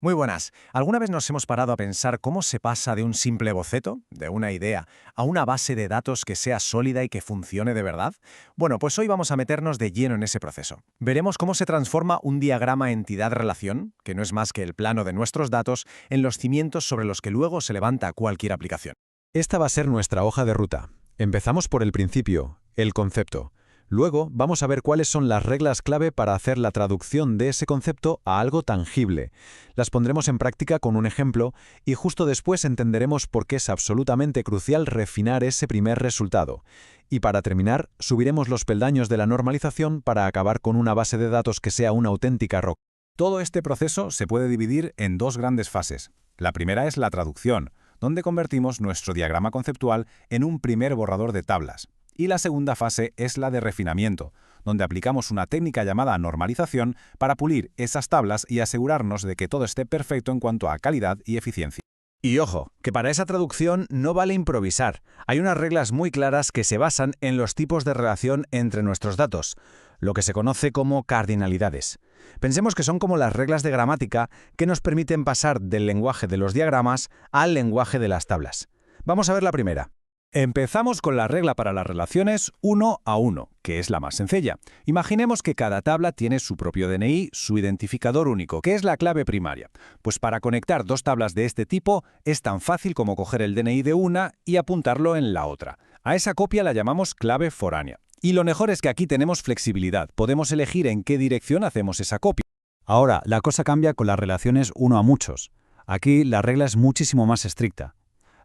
Muy buenas. ¿Alguna vez nos hemos parado a pensar cómo se pasa de un simple boceto, de una idea, a una base de datos que sea sólida y que funcione de verdad? Bueno, pues hoy vamos a meternos de lleno en ese proceso. Veremos cómo se transforma un diagrama entidad-relación, que no es más que el plano de nuestros datos, en los cimientos sobre los que luego se levanta cualquier aplicación. Esta va a ser nuestra hoja de ruta. Empezamos por el principio, el concepto. Luego vamos a ver cuáles son las reglas clave para hacer la traducción de ese concepto a algo tangible. Las pondremos en práctica con un ejemplo y justo después entenderemos por qué es absolutamente crucial refinar ese primer resultado. Y para terminar, subiremos los peldaños de la normalización para acabar con una base de datos que sea una auténtica roca. Todo este proceso se puede dividir en dos grandes fases. La primera es la traducción, donde convertimos nuestro diagrama conceptual en un primer borrador de tablas. Y la segunda fase es la de refinamiento, donde aplicamos una técnica llamada normalización para pulir esas tablas y asegurarnos de que todo esté perfecto en cuanto a calidad y eficiencia. Y ojo, que para esa traducción no vale improvisar. Hay unas reglas muy claras que se basan en los tipos de relación entre nuestros datos, lo que se conoce como cardinalidades. Pensemos que son como las reglas de gramática que nos permiten pasar del lenguaje de los diagramas al lenguaje de las tablas. Vamos a ver la primera. Empezamos con la regla para las relaciones 1 a 1, que es la más sencilla. Imaginemos que cada tabla tiene su propio DNI, su identificador único, que es la clave primaria. Pues para conectar dos tablas de este tipo es tan fácil como coger el DNI de una y apuntarlo en la otra. A esa copia la llamamos clave foránea. Y lo mejor es que aquí tenemos flexibilidad. Podemos elegir en qué dirección hacemos esa copia. Ahora, la cosa cambia con las relaciones uno a muchos. Aquí la regla es muchísimo más estricta.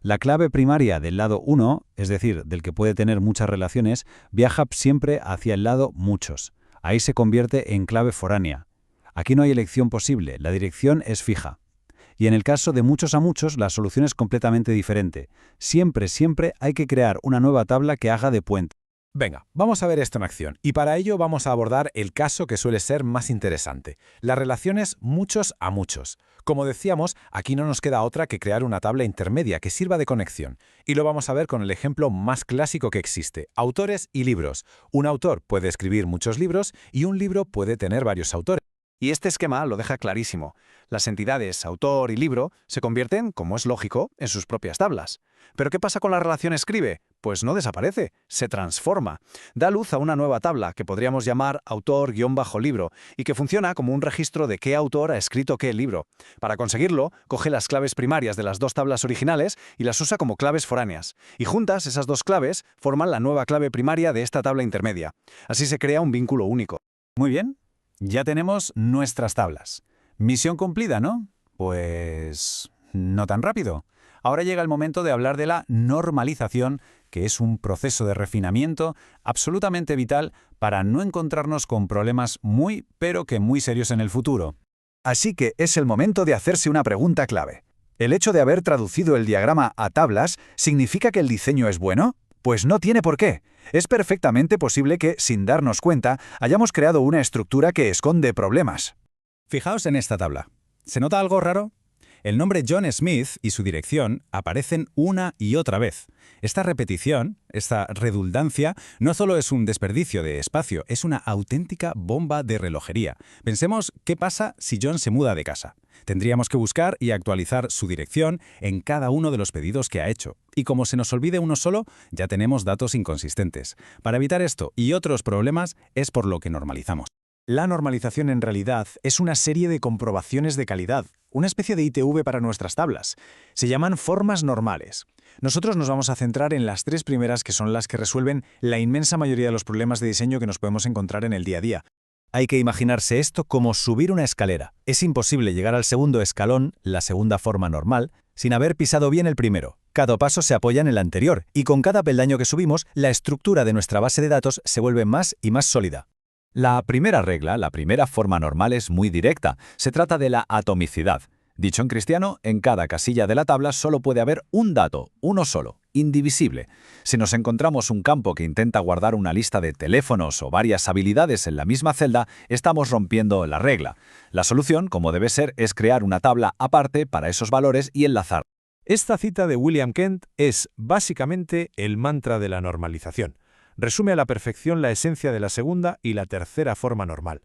La clave primaria del lado 1, es decir, del que puede tener muchas relaciones, viaja siempre hacia el lado muchos. Ahí se convierte en clave foránea. Aquí no hay elección posible, la dirección es fija. Y en el caso de muchos a muchos, la solución es completamente diferente. Siempre hay que crear una nueva tabla que haga de puente. Venga, vamos a ver esto en acción, y para ello vamos a abordar el caso que suele ser más interesante, las relaciones muchos a muchos. Como decíamos, aquí no nos queda otra que crear una tabla intermedia que sirva de conexión, y lo vamos a ver con el ejemplo más clásico que existe, autores y libros. Un autor puede escribir muchos libros y un libro puede tener varios autores. Y este esquema lo deja clarísimo. Las entidades autor y libro se convierten, como es lógico, en sus propias tablas. ¿Pero qué pasa con la relación escribe? Pues no desaparece, se transforma. Da luz a una nueva tabla que podríamos llamar autor-libro y que funciona como un registro de qué autor ha escrito qué libro. Para conseguirlo, coge las claves primarias de las dos tablas originales y las usa como claves foráneas. Y juntas, esas dos claves forman la nueva clave primaria de esta tabla intermedia. Así se crea un vínculo único. Muy bien, ya tenemos nuestras tablas. Misión cumplida, ¿no? Pues no tan rápido. Ahora llega el momento de hablar de la normalización, que es un proceso de refinamiento absolutamente vital para no encontrarnos con problemas pero que muy serios en el futuro. Así que es el momento de hacerse una pregunta clave. ¿El hecho de haber traducido el diagrama a tablas significa que el diseño es bueno? Pues no tiene por qué. Es perfectamente posible que, sin darnos cuenta, hayamos creado una estructura que esconde problemas. Fijaos en esta tabla. ¿Se nota algo raro? El nombre John Smith y su dirección aparecen una y otra vez. Esta repetición, esta redundancia, no solo es un desperdicio de espacio, es una auténtica bomba de relojería. Pensemos qué pasa si John se muda de casa. Tendríamos que buscar y actualizar su dirección en cada uno de los pedidos que ha hecho. Y como se nos olvide uno solo, ya tenemos datos inconsistentes. Para evitar esto y otros problemas es por lo que normalizamos. La normalización en realidad es una serie de comprobaciones de calidad, una especie de ITV para nuestras tablas. Se llaman formas normales. Nosotros nos vamos a centrar en las tres primeras que son las que resuelven la inmensa mayoría de los problemas de diseño que nos podemos encontrar en el día a día. Hay que imaginarse esto como subir una escalera. Es imposible llegar al segundo escalón, la segunda forma normal, sin haber pisado bien el primero. Cada paso se apoya en el anterior, y con cada peldaño que subimos, la estructura de nuestra base de datos se vuelve más y más sólida. La primera regla, la primera forma normal es muy directa. Se trata de la atomicidad. Dicho en cristiano, en cada casilla de la tabla solo puede haber un dato, uno solo, indivisible. Si nos encontramos un campo que intenta guardar una lista de teléfonos o varias habilidades en la misma celda, estamos rompiendo la regla. La solución, como debe ser, es crear una tabla aparte para esos valores y enlazar. Esta cita de William Kent es, básicamente, el mantra de la normalización. Resume a la perfección la esencia de la segunda y la tercera forma normal.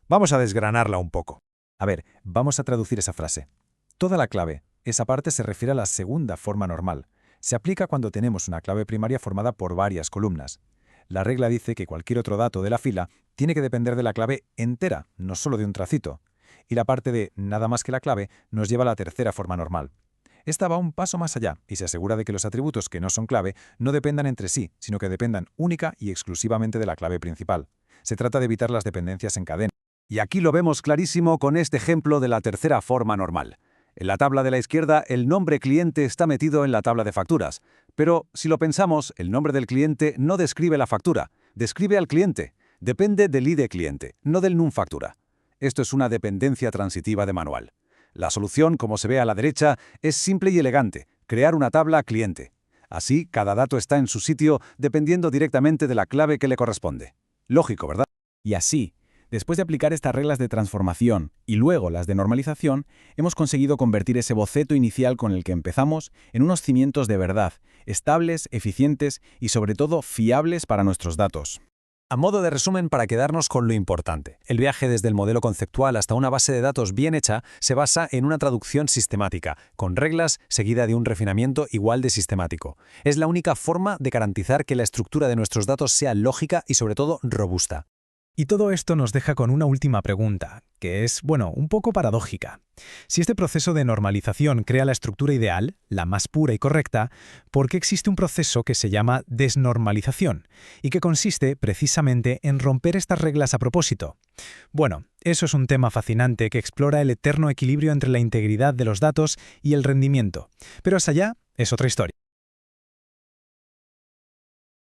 Vamos a desgranarla un poco. A ver, vamos a traducir esa frase. Toda la clave, esa parte se refiere a la segunda forma normal. Se aplica cuando tenemos una clave primaria formada por varias columnas. La regla dice que cualquier otro dato de la fila tiene que depender de la clave entera, no solo de un tracito. Y la parte de nada más que la clave nos lleva a la tercera forma normal. Esta va un paso más allá y se asegura de que los atributos que no son clave no dependan entre sí, sino que dependan única y exclusivamente de la clave principal. Se trata de evitar las dependencias en cadena. Y aquí lo vemos clarísimo con este ejemplo de la tercera forma normal. En la tabla de la izquierda, el nombre cliente está metido en la tabla de facturas. Pero, si lo pensamos, el nombre del cliente no describe la factura, describe al cliente. Depende del ID cliente, no del NUM factura. Esto es una dependencia transitiva de manual. La solución, como se ve a la derecha, es simple y elegante: crear una tabla cliente. Así, cada dato está en su sitio dependiendo directamente de la clave que le corresponde. Lógico, ¿verdad? Y así, después de aplicar estas reglas de transformación y luego las de normalización, hemos conseguido convertir ese boceto inicial con el que empezamos en unos cimientos de verdad, estables, eficientes y sobre todo fiables para nuestros datos. A modo de resumen, para quedarnos con lo importante, el viaje desde el modelo conceptual hasta una base de datos bien hecha se basa en una traducción sistemática, con reglas seguida de un refinamiento igual de sistemático. Es la única forma de garantizar que la estructura de nuestros datos sea lógica y sobre todo robusta. Y todo esto nos deja con una última pregunta, que es, un poco paradójica. Si este proceso de normalización crea la estructura ideal, la más pura y correcta, ¿por qué existe un proceso que se llama desnormalización y que consiste precisamente en romper estas reglas a propósito? Eso es un tema fascinante que explora el eterno equilibrio entre la integridad de los datos y el rendimiento. Pero esa ya es otra historia.